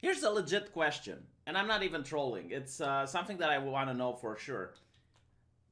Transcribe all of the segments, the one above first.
Here's a legit question, and I'm not even trolling. It's something that I want to know for sure.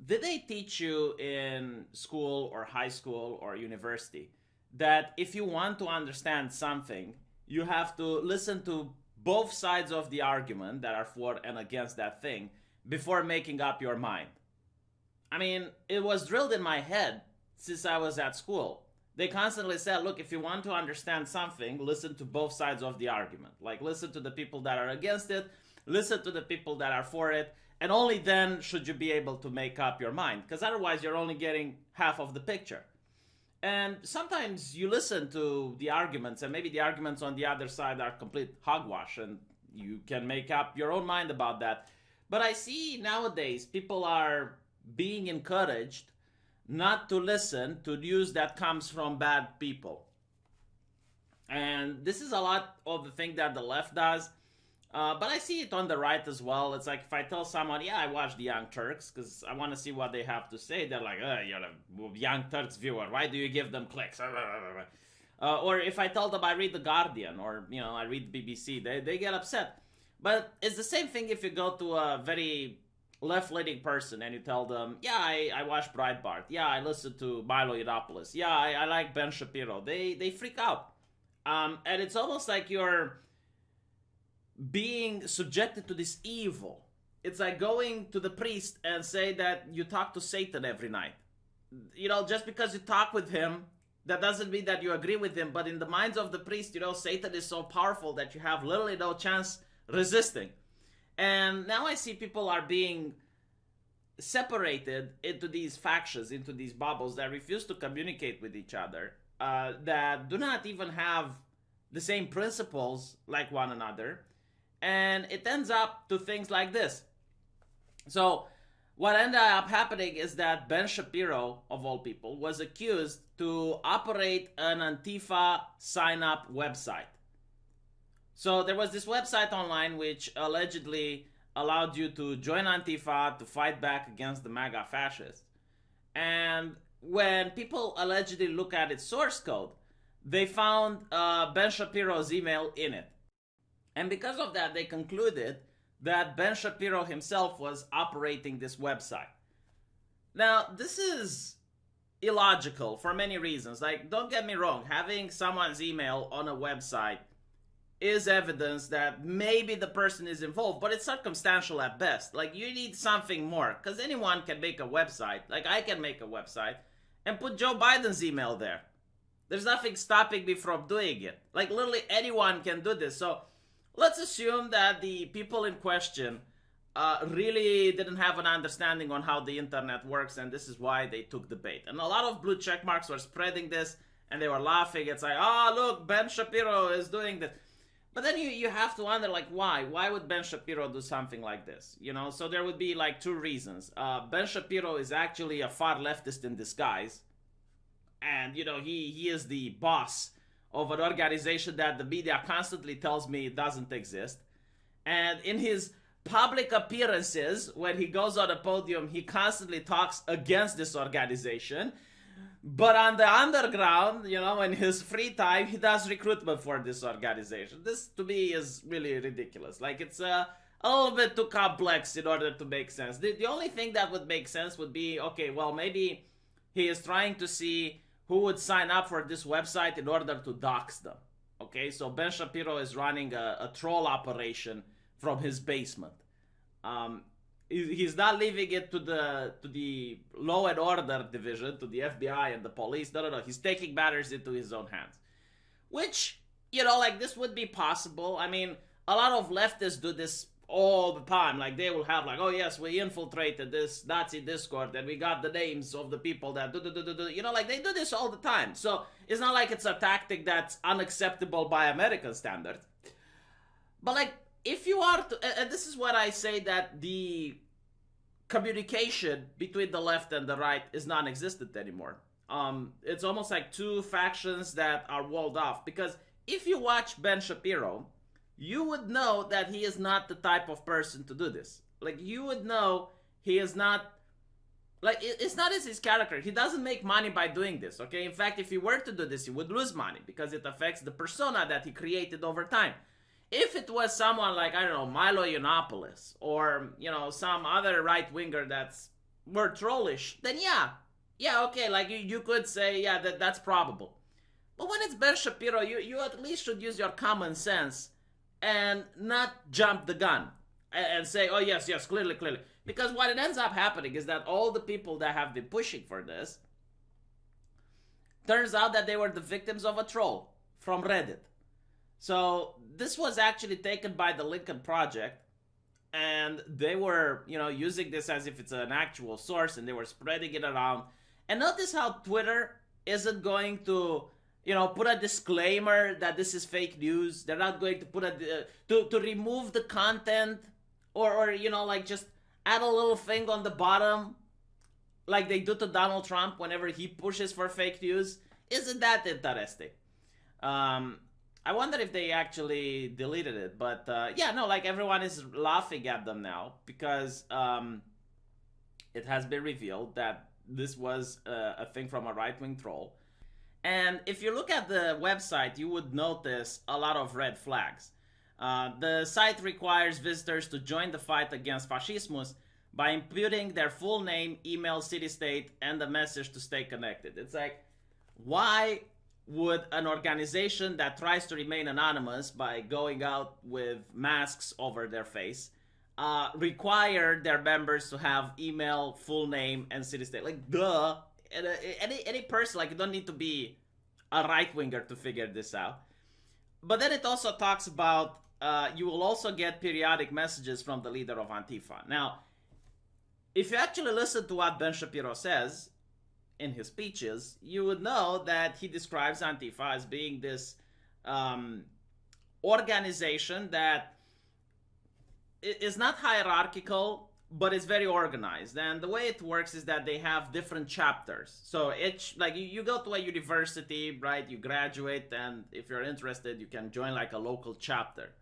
Did they teach you in school or high school or university that if you want to understand something, you have to listen to both sides of the argument that are for and against that thing before making up your mind? I mean, it was drilled in my head since I was at school. They constantly said, look, if you want to understand something, listen to both sides of the argument. Like, listen to the people that are against it, listen to the people that are for it, and only then should you be able to make up your mind, because otherwise you're only getting half of the picture. And sometimes you listen to the arguments, and maybe the arguments on the other side are complete hogwash, and you can make up your own mind about that. But I see nowadays people are being encouraged not to listen to news that comes from bad people. And this is a lot of the thing that the left does. But I see it on the right as well. It's like if I tell someone, yeah, I watch the Young Turks because I want to see what they have to say, they're like, you're a Young Turks viewer. Why do you give them clicks? Or if I tell them I read The Guardian or, I read the BBC, they get upset. But it's the same thing if you go to a very left-leaning person and you tell them, yeah, I watch Breitbart. Yeah, I listen to Milo Yiannopoulos. Yeah, I like Ben Shapiro. They freak out. And it's almost like you're being subjected to this evil. It's like going to the priest and say that you talk to Satan every night. Just because you talk with him, that doesn't mean that you agree with him. But in the minds of the priest, Satan is so powerful that you have literally no chance resisting. And now I see people are being separated into these factions, into these bubbles that refuse to communicate with each other, that do not even have the same principles like one another. And it ends up to things like this. So what ended up happening is that Ben Shapiro, of all people, was accused to operate an Antifa sign-up website. So there was this website online which allegedly allowed you to join Antifa to fight back against the MAGA fascists. And when people allegedly look at its source code, they found Ben Shapiro's email in it. And because of that, they concluded that Ben Shapiro himself was operating this website. Now, this is illogical for many reasons. Like, don't get me wrong, having someone's email on a website is evidence that maybe the person is involved, but it's circumstantial at best. Like, you need something more, because anyone can make a website. Like, I can make a website and put Joe Biden's email there. There's nothing stopping me from doing it. Like, literally anyone can do this. So let's assume that the people in question really didn't have an understanding on how the internet works, and this is why they took the bait. And a lot of blue check marks were spreading this, and they were laughing. It's like, look, Ben Shapiro is doing this. But then you have to wonder, like, why? Why would Ben Shapiro do something like this? So there would be, like, two reasons. Ben Shapiro is actually a far leftist in disguise. And, he is the boss of an organization that the media constantly tells me doesn't exist. And in his public appearances, when he goes on a podium, he constantly talks against this organization. But on the underground, in his free time, he does recruitment for this organization. This, to me, is really ridiculous. Like, it's a little bit too complex in order to make sense. The only thing that would make sense would be, okay, well, maybe he is trying to see who would sign up for this website in order to dox them. Okay, so Ben Shapiro is running a troll operation from his basement. He's not leaving it to the law and order division, to the FBI and the police. No. He's taking matters into his own hands. Which, like, this would be possible. I mean, a lot of leftists do this all the time. Like, they will have, like, oh yes, we infiltrated this Nazi Discord and we got the names of the people that do. Like, they do this all the time. So it's not like it's a tactic that's unacceptable by American standards. But, like, if you are to, and this is what I say, that the communication between the left and the right is non-existent anymore. It's almost like two factions that are walled off. Because if you watch Ben Shapiro, you would know that he is not the type of person to do this. Like, you would know he is not, like, it's not his character. He doesn't make money by doing this, okay? In fact, if he were to do this, he would lose money because it affects the persona that he created over time. If it was someone like, I don't know, Milo Yiannopoulos or, some other right-winger that's more trollish, then yeah, okay, like you could say, yeah, that's probable. But when it's Ben Shapiro, you at least should use your common sense and not jump the gun and say, oh, yes, clearly. Because what it ends up happening is that all the people that have been pushing for this, turns out that they were the victims of a troll from Reddit. So this was actually taken by the Lincoln Project, and they were, using this as if it's an actual source, and they were spreading it around. And notice how Twitter isn't going to, put a disclaimer that this is fake news. They're not going to put to remove the content or like just add a little thing on the bottom like they do to Donald Trump whenever he pushes for fake news. Isn't that interesting? I wonder if they actually deleted it, but like everyone is laughing at them now because it has been revealed that this was a thing from a right-wing troll. And if you look at the website, you would notice a lot of red flags. The site requires visitors to join the fight against fascismus by imputing their full name, email, city-state, and the message to stay connected. It's like, why would an organization that tries to remain anonymous by going out with masks over their face require their members to have email, full name, and city-state? Like, duh. Any person, like, you don't need to be a right-winger to figure this out. But then it also talks about you will also get periodic messages from the leader of Antifa. Now, if you actually listen to what Ben Shapiro says in his speeches, you would know that he describes Antifa as being this organization that is not hierarchical, but it's very organized. And the way it works is that they have different chapters. So it's like you go to a university, right? You graduate, and if you're interested, you can join like a local chapter.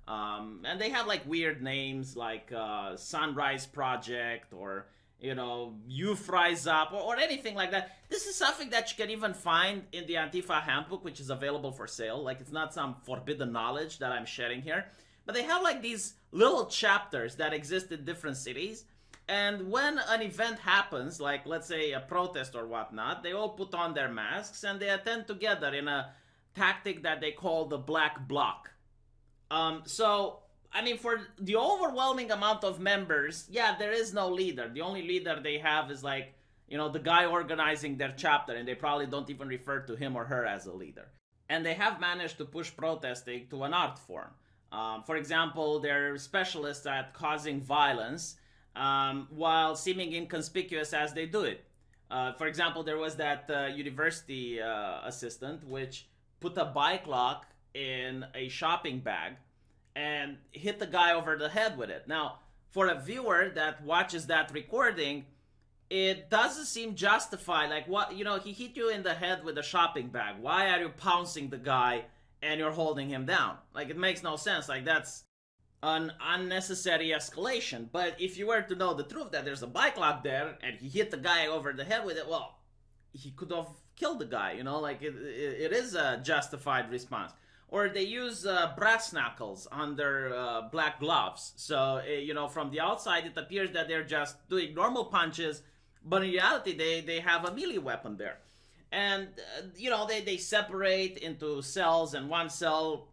And they have like weird names like Sunrise Project or, Youth Rise Up or anything like that. This is something that you can even find in the Antifa handbook, which is available for sale. Like, it's not some forbidden knowledge that I'm sharing here. But they have like these little chapters that exist in different cities. And when an event happens, like let's say a protest or whatnot, they all put on their masks and they attend together in a tactic that they call the Black Bloc. So, I mean, for the overwhelming amount of members, there is no leader. The only leader they have is like, the guy organizing their chapter, and they probably don't even refer to him or her as a leader. And they have managed to push protesting to an art form. For example, they're specialists at causing violence while seeming inconspicuous as they do it. For example, there was that university assistant which put a bike lock in a shopping bag and hit the guy over the head with it. Now, for a viewer that watches that recording, it doesn't seem justified. Like, what, he hit you in the head with a shopping bag. Why are you pouncing the guy and you're holding him down? Like, it makes no sense. Like, that's an unnecessary escalation. But if you were to know the truth that there's a bike lock there and he hit the guy over the head with it, well, he could have killed the guy, like it is a justified response. Or they use brass knuckles on their black gloves. So, from the outside, it appears that they're just doing normal punches, but in reality, they have a melee weapon there. And, they separate into cells, and one cell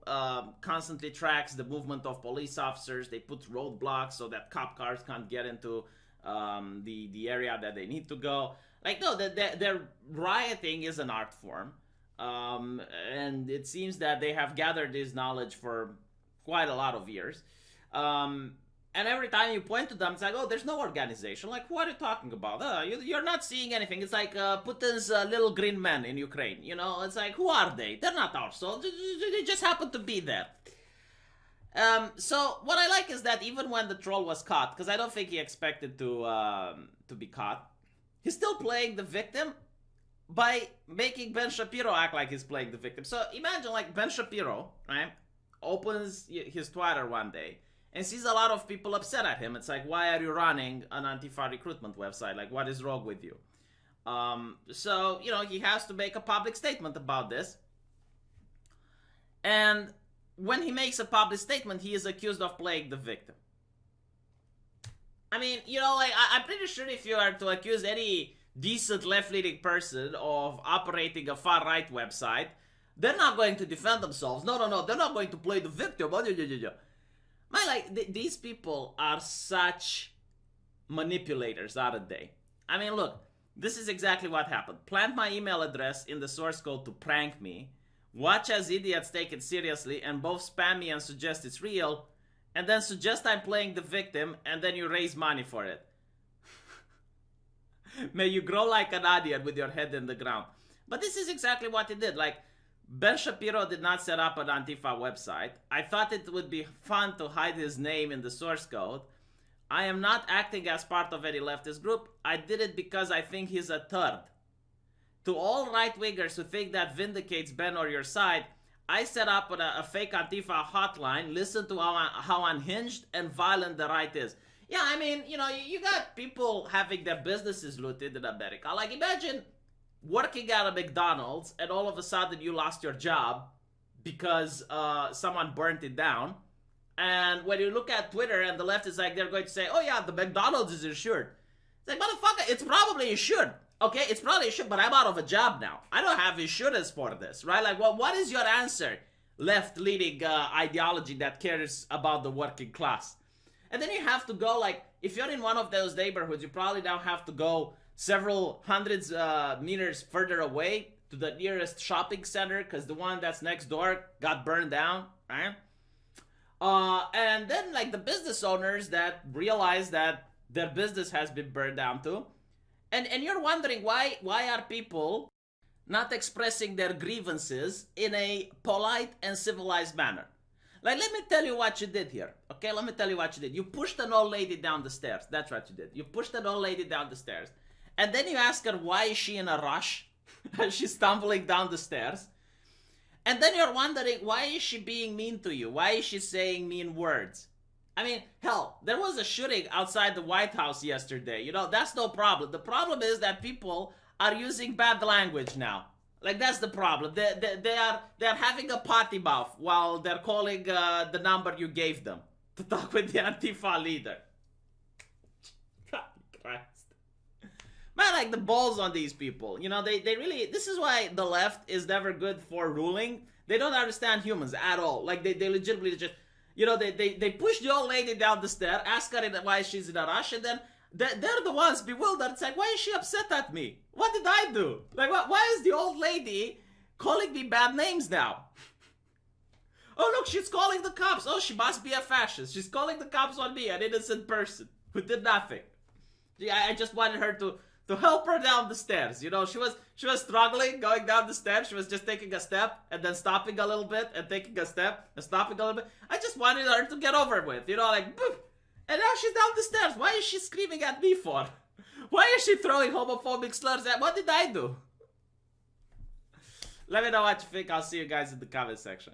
constantly tracks the movement of police officers. They put roadblocks so that cop cars can't get into the area that they need to go. Like, no, their rioting is an art form. And it seems that they have gathered this knowledge for quite a lot of years. And every time you point to them, it's like, oh, there's no organization. Like, what are you talking about? You're not seeing anything. It's like Putin's little green men in Ukraine. It's like, who are they? They're not our soldiers. They just happen to be there. So what I like is that even when the troll was caught, because I don't think he expected to be caught, he's still playing the victim by making Ben Shapiro act like he's playing the victim. So imagine, like, Ben Shapiro, right, opens his Twitter one day and sees a lot of people upset at him. It's like, why are you running an Antifa recruitment website? Like, what is wrong with you? So, he has to make a public statement about this. And when he makes a public statement, he is accused of playing the victim. I mean, you know, like, I'm pretty sure if you are to accuse any decent left-leaning person of operating a far-right website, they're not going to defend themselves. No, they're not going to play the victim. Man, like, these people are such manipulators, aren't they? I mean, look, this is exactly what happened. Plant my email address in the source code to prank me. Watch as idiots take it seriously and both spam me and suggest it's real, and then suggest I'm playing the victim, and then you raise money for it. May you grow like an onion with your head in the ground. But this is exactly what he did. Like, Ben Shapiro did not set up an Antifa website. I thought it would be fun to hide his name in the source code. I am not acting as part of any leftist group. I did it because I think he's a turd. To all right-wingers who think that vindicates Ben or your side, I set up a fake Antifa hotline. Listen to how unhinged and violent the right is. Yeah, I mean, you know, you got people having their businesses looted in America. Like, imagine working at a McDonald's and all of a sudden you lost your job because someone burnt it down. And when you look at Twitter and the left is like, they're going to say, oh yeah, the McDonald's is insured. It's like, motherfucker, it's probably insured. Okay, it's probably insured, but I'm out of a job now. I don't have insurance for this, right? Like, well, what is your answer? Left-leaning ideology that cares about the working class. And then you have to go, like, if you're in one of those neighborhoods, you probably now have to go several hundreds meters further away to the nearest shopping center because the one that's next door got burned down, right? And then, like, the business owners that realize that their business has been burned down too. And you're wondering why are people not expressing their grievances in a polite and civilized manner? Like, let me tell you what you did here. Okay, let me tell you what you did. You pushed an old lady down the stairs. That's what you did. You pushed an old lady down the stairs. And then you ask her why is she in a rush? She's stumbling down the stairs. And then you're wondering why is she being mean to you? Why is she saying mean words? I mean, hell, there was a shooting outside the White House yesterday. You know, that's no problem. The problem is that people are using bad language now. Like, that's the problem. They're having a potty mouth while they're calling the number you gave them to talk with the Antifa leader. God Christ. Man, like, the balls on these people. You know, they really... This is why the left is never good for ruling. They don't understand humans at all. Like, they legitimately just... You know, they push the old lady down the stair, ask her why she's in a rush, and then they're the ones bewildered. It's like, why is she upset at me? What did I do? Like, why is the old lady calling me bad names now? Oh, look, she's calling the cops. Oh, she must be a fascist. She's calling the cops on me, an innocent person who did nothing. I just wanted her to help her down the stairs. You know, she was struggling going down the stairs. She was just taking a step and then stopping a little bit and taking a step and stopping a little bit. I just wanted her to get over with, you know, like, boop. And now she's down the stairs. Why is she screaming at me for? Why is she throwing homophobic slurs at? What did I do? Let me know what you think. I'll see you guys in the comment section.